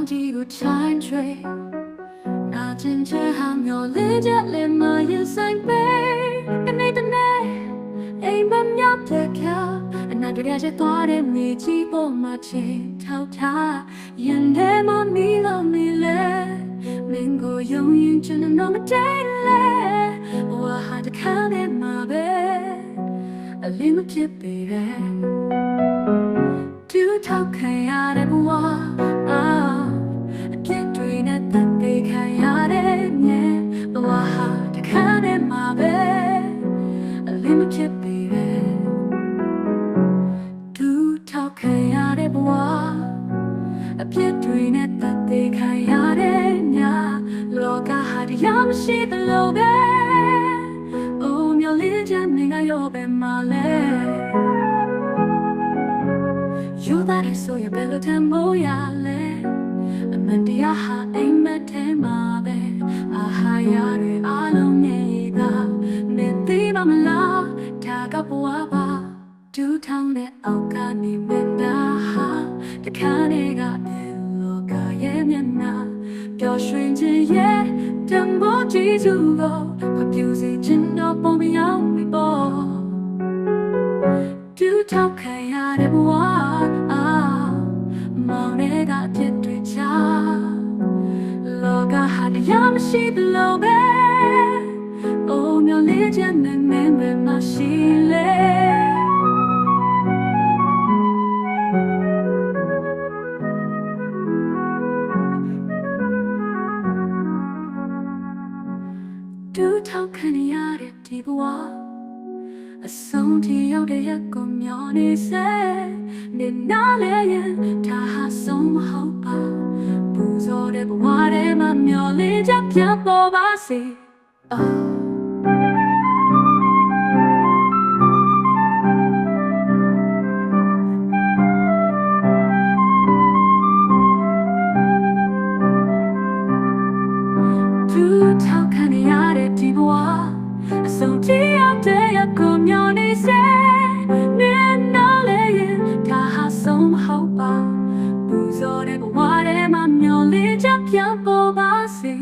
ဒီကိုချိုင်းချွေနာကျင်ချဟာမျောလေးချက်လေးမရင်ဆိုင်ပဲကနေတနေ့အိမ်မမြတ်တဲ့ခါအနာတွေကချက်သွားတဲ့မြေကြီးပေါ်မှာချေထောက်ထားရင်ထဲမှာမီလို့မီလဲမင်းကိုယုံရင်ချင်တော့မတဲလဲဘဝဟာတခါနဲ့မှာပဲအလင်းမဖြစ်ပေတဲ့တူထောက်ခံရတဲ့ဘဝအပြစ်တွေနဲ့တန်ပေးခံရတဲ့မြဲဘဝဟာတခါနဲ့မှာပဲအလင်းမဖြစ်ပေတဲ့တူထောက်ခံရတဲ့ဘဝအပြစ်တွေနဲ့တန်ပေးခံရတဲ့ညလောကဟာတရားမရှိသလိုပဲအိုးမျောလင်းချမ်းနေငါရောပဲမှာလဲယူသားရဆိုရဘယ်လိုထမ်းမိုးရလဲအမှန်တရားဟာအိမ်မက်ထဲမှာပဲအာဟာရတွေအားလုံးမြည်သာနေသိမမလားဒါကဘဝပါဒူးထောင်းတဲ့အောက်ကနေမင်းသားဟာတခါနေကလောကရဲ့မျက်နှာပျော်ရွှင်ခြင်းရဲ့တံမိုးကြီးစုကိုမပြူစေခြင်းတော့ပုံမရောက်ပြီပေါ့တူထောက်ခံရတဲ့ဘဝမောင်တွေကဖြစ်တွေ့ချလောကဟာတရားမရှိသလိုပဲအိုးမျောလေးချမ်းနဲ့မင်းပဲမရှိလေတူထောက်ခံရတဲ့ဒီဘဝအဆုံးထိရောက်တဲ့ရက်ကိုမျောနေစေနေနာလေရင်ဒါဟာဆုံးမဟုတ်ပါပူဇော်တဲ့ဘဝထဲမှာမျောလေးချက်ပြန်ပေါ်ပါစေတူထောက်ခံရတဲ့ဒီဘဝအဆုံးထိရောက်တဲ့ရက်ကိုမျောနေစေနေနာလေရင်ဒါဟာဆုံးမဟုတ်ပါပူဇော်တဲ့ဘဝထဲမှာမျောလေးချက်ပြန်ပေါ်ပါစေ